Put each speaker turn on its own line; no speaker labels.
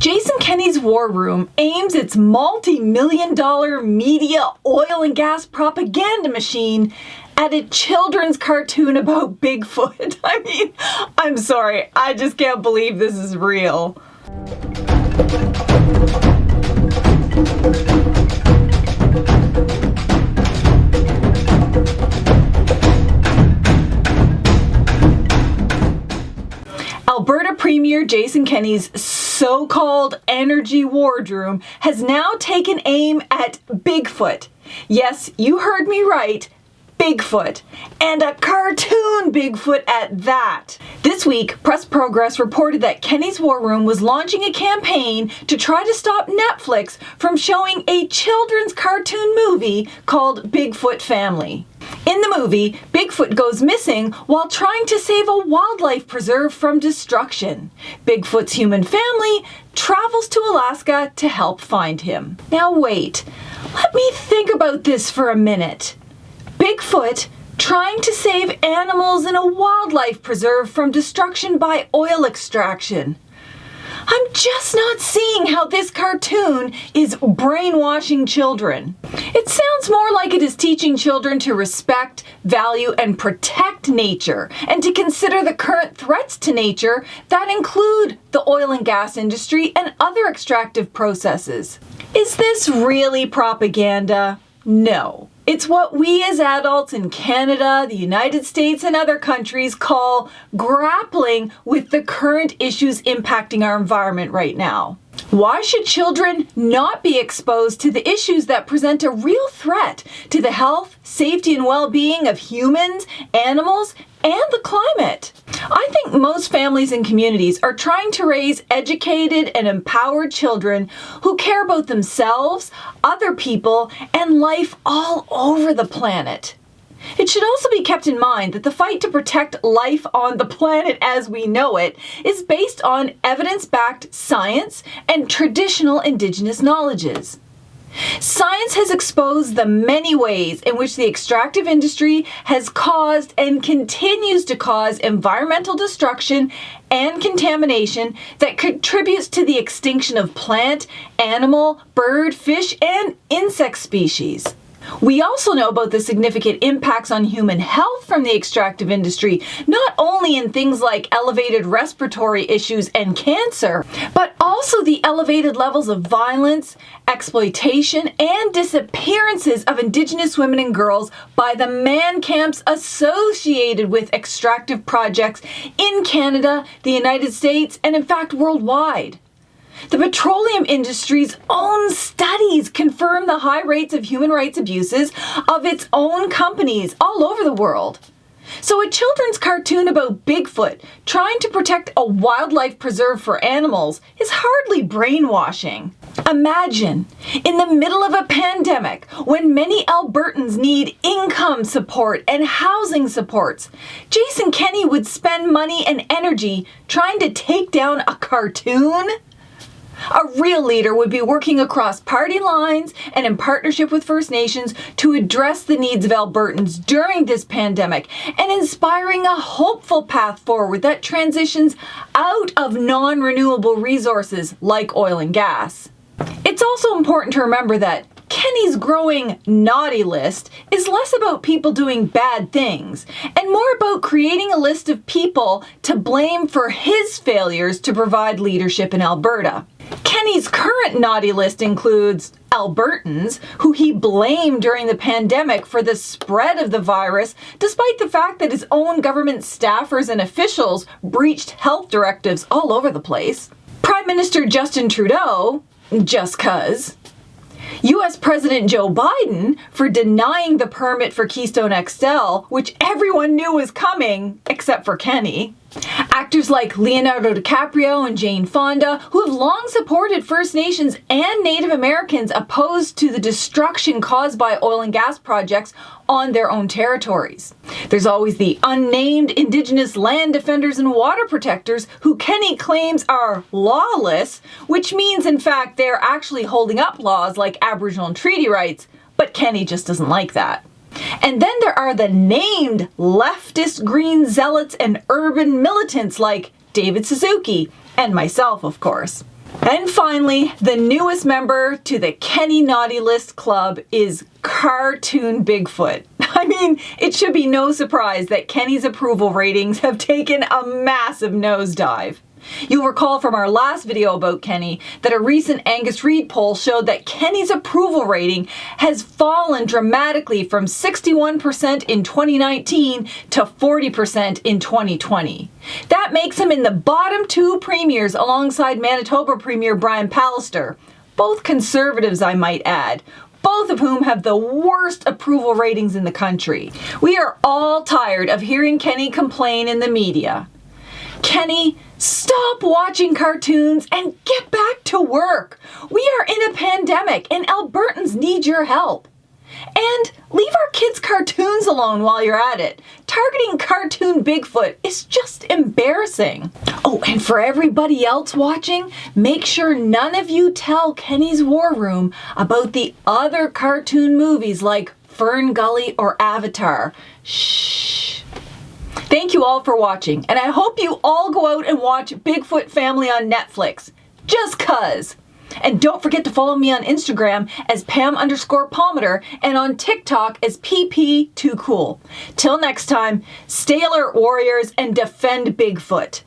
Jason Kenney's war room aims its multi-million-dollar media oil and gas propaganda machine at a children's cartoon about Bigfoot. I mean, I'm sorry, I just can't believe this is real. Alberta Premier Jason Kenney's so-called energy wardroom has now taken aim at Bigfoot. Yes, you heard me right, Bigfoot. And a cartoon Bigfoot at that. This week, Press Progress reported that Kenney's War Room was launching a campaign to try to stop Netflix from showing a children's cartoon movie called Bigfoot Family. In the movie, Bigfoot goes missing while trying to save a wildlife preserve from destruction. Bigfoot's human family travels to Alaska to help find him. Now wait, let me think about this for a minute. Bigfoot trying to save animals in a wildlife preserve from destruction by oil extraction. I'm just not seeing how this cartoon is brainwashing children. It sounds more like it is teaching children to respect, value, and protect nature, and to consider the current threats to nature that include the oil and gas industry and other extractive processes. Is this really propaganda? No. It's what we as adults in Canada, the United States, and other countries call grappling with the current issues impacting our environment right now. Why should children not be exposed to the issues that present a real threat to the health, safety, and well-being of humans, animals, and the climate? I think most families and communities are trying to raise educated and empowered children who care about themselves, other people, and life all over the planet. It should also be kept in mind that the fight to protect life on the planet as we know it is based on evidence-backed science and traditional Indigenous knowledges. Science has exposed the many ways in which the extractive industry has caused and continues to cause environmental destruction and contamination that contributes to the extinction of plant, animal, bird, fish, and insect species. We also know about the significant impacts on human health from the extractive industry, not only in things like elevated respiratory issues and cancer, but also the elevated levels of violence, exploitation, and disappearances of Indigenous women and girls by the man camps associated with extractive projects in Canada, the United States, and in fact worldwide. The petroleum industry's own studies confirm the high rates of human rights abuses of its own companies all over the world. So a children's cartoon about Bigfoot trying to protect a wildlife preserve for animals is hardly brainwashing. Imagine, in the middle of a pandemic, when many Albertans need income support and housing supports, Jason Kenney would spend money and energy trying to take down a cartoon? A real leader would be working across party lines and in partnership with First Nations to address the needs of Albertans during this pandemic and inspiring a hopeful path forward that transitions out of non-renewable resources like oil and gas. It's also important to remember that Kenney's growing naughty list is less about people doing bad things and more about creating a list of people to blame for his failures to provide leadership in Alberta. Kenney's current naughty list includes Albertans, who he blamed during the pandemic for the spread of the virus, despite the fact that his own government staffers and officials breached health directives all over the place. Prime Minister Justin Trudeau, just 'cause. U.S. President Joe Biden for denying the permit for Keystone XL, which everyone knew was coming, except for Kenney. Actors like Leonardo DiCaprio and Jane Fonda, who have long supported First Nations and Native Americans opposed to the destruction caused by oil and gas projects on their own territories. There's always the unnamed Indigenous land defenders and water protectors who Kenney claims are lawless, which means in fact they're actually holding up laws like Aboriginal and treaty rights, but Kenney just doesn't like that. And then there are the named leftist green zealots and urban militants like David Suzuki, and myself, of course. And finally, the newest member to the Kenny Naughty List Club is Cartoon Bigfoot. I mean, it should be no surprise that Kenny's approval ratings have taken a massive nosedive. You'll recall from our last video about Kenny that a recent Angus Reid poll showed that Kenny's approval rating has fallen dramatically from 61% in 2019 to 40% in 2020. That makes him in the bottom two premiers alongside Manitoba Premier Brian Pallister, both conservatives I might add, both of whom have the worst approval ratings in the country. We are all tired of hearing Kenny complain in the media. Kenny, stop watching cartoons and get back to work. We are in a pandemic and Albertans need your help. And leave our kids' cartoons alone while you're at it. Targeting Cartoon Bigfoot is just embarrassing. Oh, and for everybody else watching, make sure none of you tell Kenny's War Room about the other cartoon movies like Fern Gully or Avatar. Shh. Thank you all for watching, and I hope you all go out and watch Bigfoot Family on Netflix. Just 'cause. And don't forget to follow me on Instagram as Pam_Palmeter and on TikTok as PP2Cool. Till next time, stay alert, warriors, and defend Bigfoot.